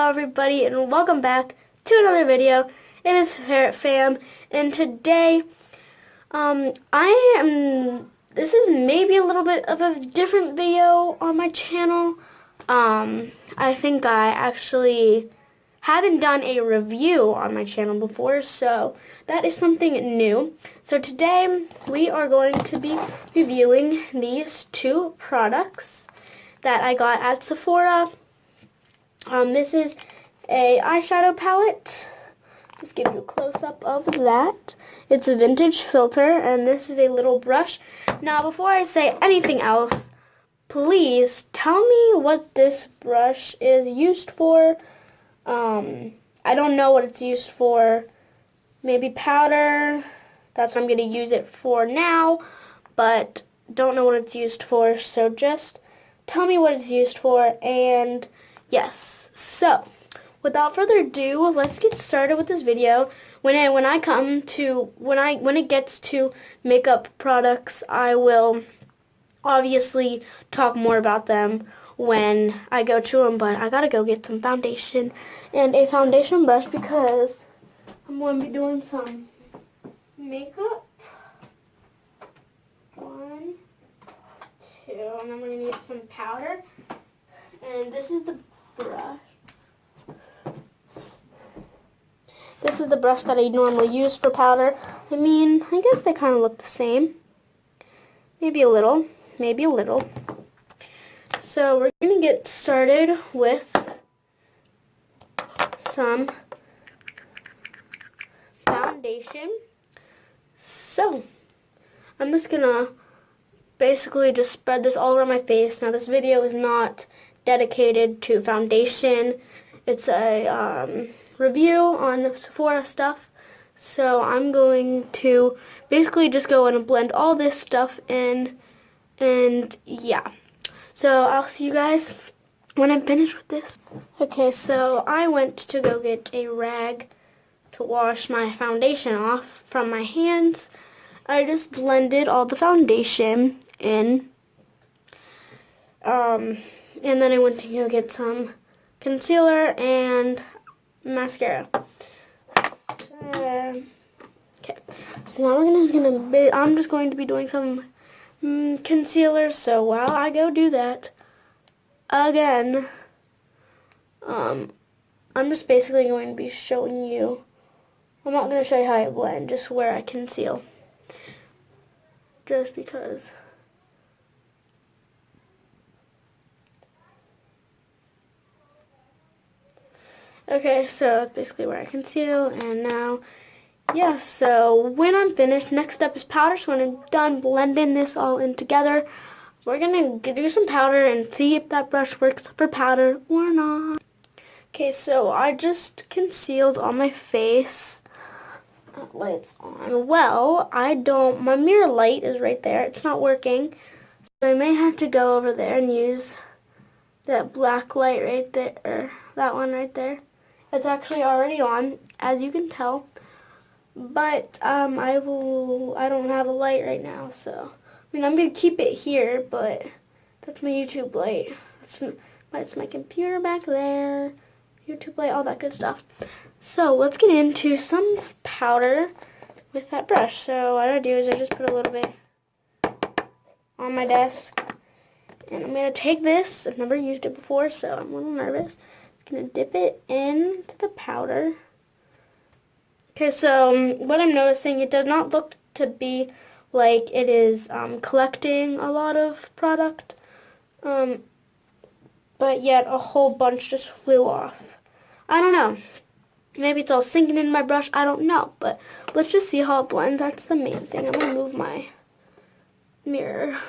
everybody, and welcome back to another video. It is Ferret Fam, and today, this is maybe a little bit of a different video on my channel. I think I actually haven't done a review on my channel before, so that is something new. So today, we are going to be reviewing these two products that I got at Sephora. This is a eyeshadow palette. Just give you a close-up of that. It's a vintage filter, and this is a little brush. Now, before I say anything else, please tell me what this brush is used for. I don't know what it's used for. Maybe powder. That's what I'm going to use it for now, but don't know what it's used for, so just tell me what it's used for. And yes, so without further ado, let's get started with this video. When it gets to makeup products, I will obviously talk more about them when I go to them, but I gotta go get some foundation and a foundation brush because I'm going to be doing some makeup. 1, 2, and then we're going to get some powder. And this is the brush. This is the brush that I normally use for powder. I mean, I guess they kind of look the same. Maybe a little. Maybe a little. So we're going to get started with some foundation. So I'm just going to basically just spread this all over my face. Now this video is not dedicated to foundation. It's a review on Sephora stuff. So I'm going to basically just go in and blend all this stuff in, and yeah. So I'll see you guys when I'm finished with this. Okay, so I went to go get a rag to wash my foundation off from my hands. I just blended all the foundation in. And then I went to go get some concealer and mascara. Okay, so now I'm just going to be doing some concealer. So while I go do that, again, I'm just basically going to be showing you. I'm not going to show you how I blend, just where I conceal. Just because. Okay, so that's basically where I conceal, and now, yeah, so when I'm finished, next step is powder. So when I'm done blending this all in together, we're going to do some powder and see if that brush works for powder or not. Okay, so I just concealed on my face. Lights on. Well, my mirror light is right there. It's not working. So I may have to go over there and use that black light right there, or that one right there. It's actually already on, as you can tell. But I don't have a light right now, so I mean I'm gonna keep it here, but that's my YouTube light. That's my computer back there. YouTube light, all that good stuff. So let's get into some powder with that brush. So what I do is I just put a little bit on my desk, and I'm gonna take this. I've never used it before, so I'm a little nervous. I'm gonna dip it into the powder. Okay, so what I'm noticing, it does not look to be like it is collecting a lot of product, but yet a whole bunch just flew off. I don't know. Maybe it's all sinking in my brush. I don't know, but let's just see how it blends. That's the main thing. I'm gonna move my mirror.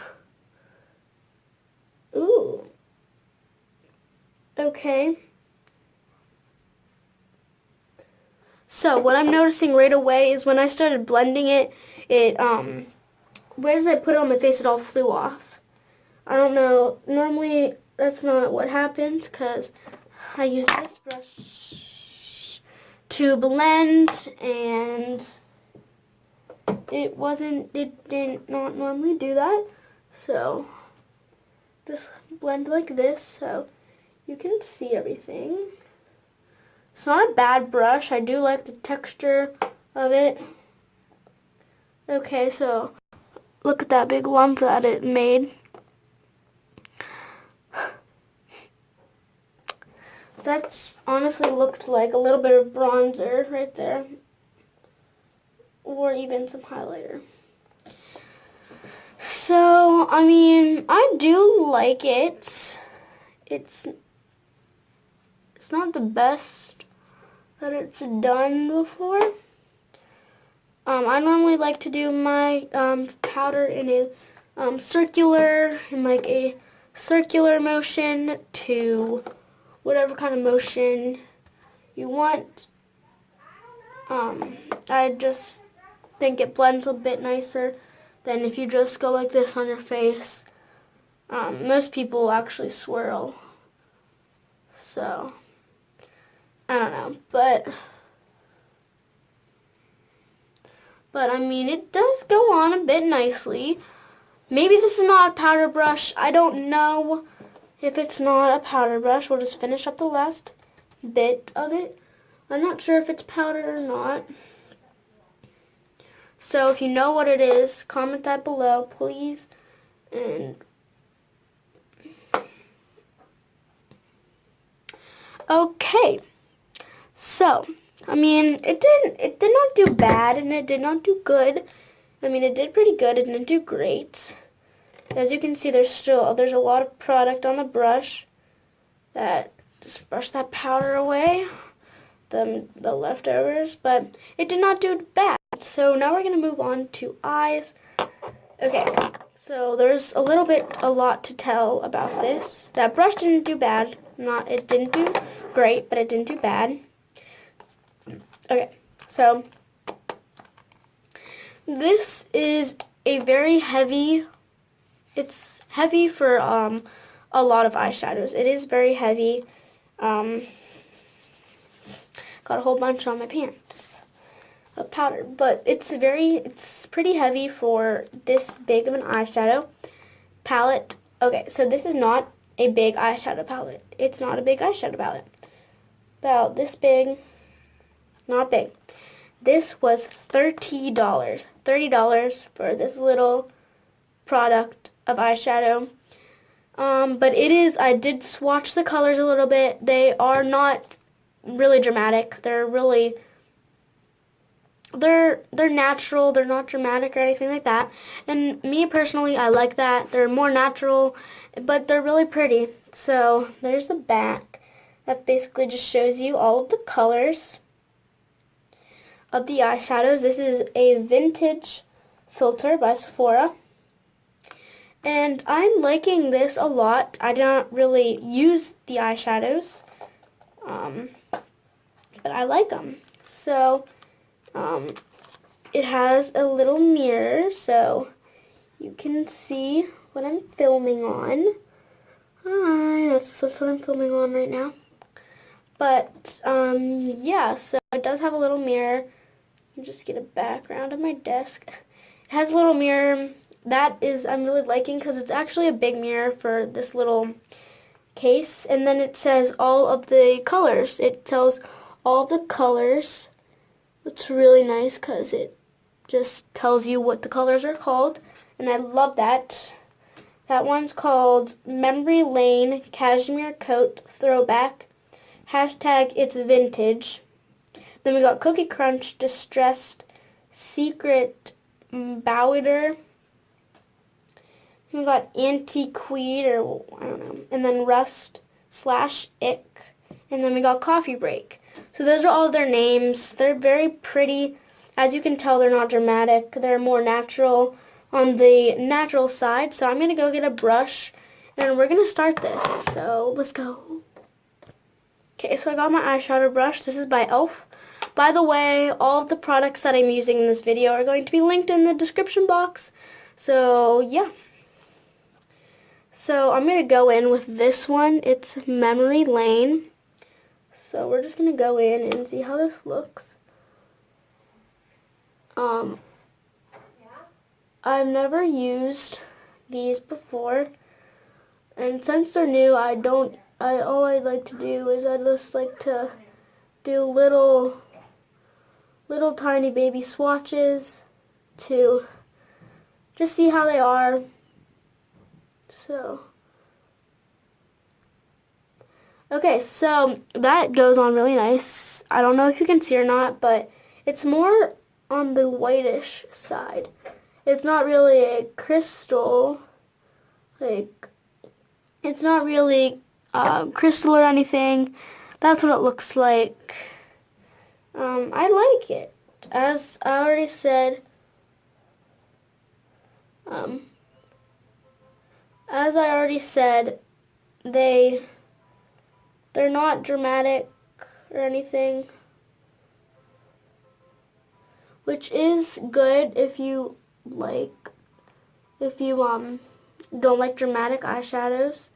Ooh. Okay. So what I'm noticing right away is when I started blending it, where as I put it on my face, it all flew off. I don't know. Normally, that's not what happens because I use this brush to blend, and it did not normally do that. So just blend like this so you can see everything. It's not a bad brush. I do like the texture of it. Okay, so look at that big lump that it made. That's honestly looked like a little bit of bronzer right there. Or even some highlighter. So, I mean, I do like it. It's not the best that it's done before. I normally like to do my powder in a circular motion to whatever kind of motion you want. I just think it blends a bit nicer than if you just go like this on your face. Most people actually swirl. So, I don't know, but I mean, it does go on a bit nicely. Maybe this is not a powder brush. I don't know if it's not a powder brush. We'll just finish up the last bit of it. I'm not sure if it's powder or not. So if you know what it is, comment that below, please. And okay. So, I mean, it did not do bad and it did not do good. I mean, it did pretty good. It didn't do great. As you can see, there's a lot of product on the brush. Just brush that powder away, the leftovers, but it did not do bad. So now we're going to move on to eyes. Okay, so there's a lot to tell about this. That brush didn't do bad. It didn't do great, but it didn't do bad. Okay, so this is a very heavy, it's heavy for a lot of eyeshadows. It is very heavy. Got a whole bunch on my pants of powder, but it's pretty heavy for this big of an eyeshadow palette. Okay, so this is not a big eyeshadow palette. It's not a big eyeshadow palette. About this big, not big. This was $30. $30 for this little product of eyeshadow. But I did swatch the colors a little bit. They are not really dramatic. They're natural. They're not dramatic or anything like that. And me personally, I like that. They're more natural, but they're really pretty. So there's the back. That basically just shows you all of the colors of the eyeshadows. This is a vintage filter by Saphora. And I'm liking this a lot. I don't really use the eyeshadows, but I like them. So, it has a little mirror, so you can see what I'm filming on. Hi, that's what I'm filming on right now. But, yeah, so it does have a little mirror. You just get a background of my desk. It has a little mirror. I'm really liking because it's actually a big mirror for this little case. And then it says all of the colors. It tells all the colors. It's really nice because it just tells you what the colors are called. And I love that. That one's called Memory Lane Cashmere Coat Throwback. Hashtag it's vintage. Then we got Cookie Crunch Distressed Secret Bowder. We got Antiqueed, or I don't know. And then Rust / Ick. And then we got Coffee Break. So those are all of their names. They're very pretty. As you can tell, they're not dramatic. They're more natural, on the natural side. So I'm going to go get a brush and we're going to start this. So let's go. Okay, so I got my eyeshadow brush. This is by e.l.f. By the way, all of the products that I'm using in this video are going to be linked in the description box. So yeah. So I'm going to go in with this one. It's Memory Lane. So we're just going to go in and see how this looks. I've never used these before. And since they're new, all I like to do is I just like to do little tiny baby swatches to just see how they are. So, okay, so that goes on really nice. I don't know if you can see or not, but it's more on the whitish side. It's not really a crystal, like, it's not really crystal or anything. That's what it looks like. I like it. As I already said, they're not dramatic or anything, which is good if you don't like dramatic eyeshadows.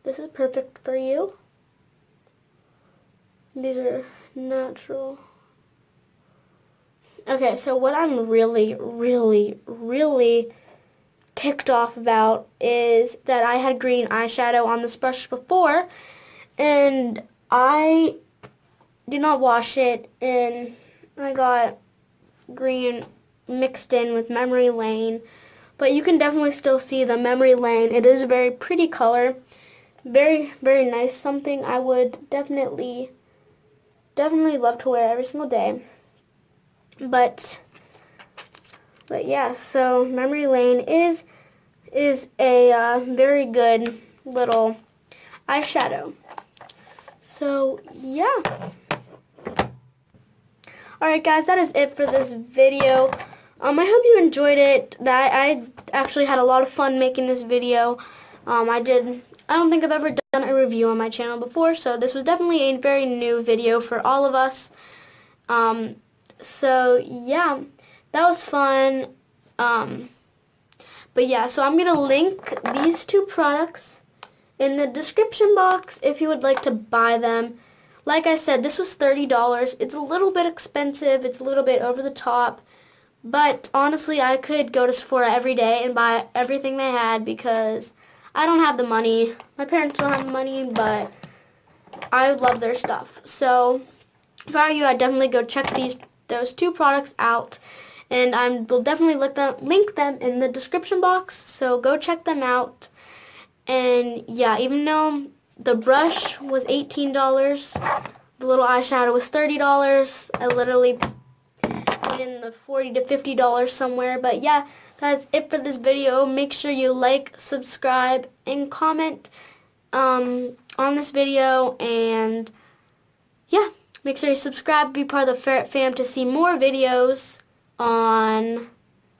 This is perfect for you. These are natural. Okay, so what I'm really ticked off about is that I had green eyeshadow on this brush before, and I did not wash it, and I got green mixed in with Memory Lane. But you can definitely still see the Memory Lane. It is a very pretty color. Very nice. Something I would definitely love to wear every single day. But yeah, so Memory Lane is a very good little eyeshadow. So yeah. Alright guys, that is it for this video. I hope you enjoyed it. I actually had a lot of fun making this video. I don't think I've ever done a review on my channel before, so this was definitely a very new video for all of us. So yeah, that was fun. But yeah, so I'm going to link these two products in the description box if you would like to buy them. Like I said, this was $30. It's a little bit expensive. It's a little bit over the top. But honestly, I could go to Sephora every day and buy everything they had because I don't have the money. My parents don't have the money, but I love their stuff. So if I were you, I'd definitely go check those two products out. And I will definitely link them in the description box. So go check them out. And yeah, even though the brush was $18, the little eyeshadow was $30. I literally put in the $40 to $50 somewhere. But yeah, that's it for this video. Make sure you like, subscribe, and comment on this video. And yeah, make sure you subscribe, be part of the Ferret fam to see more videos on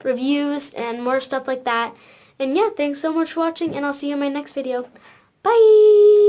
reviews and more stuff like that. And yeah, thanks so much for watching, and I'll see you in my next video. Bye!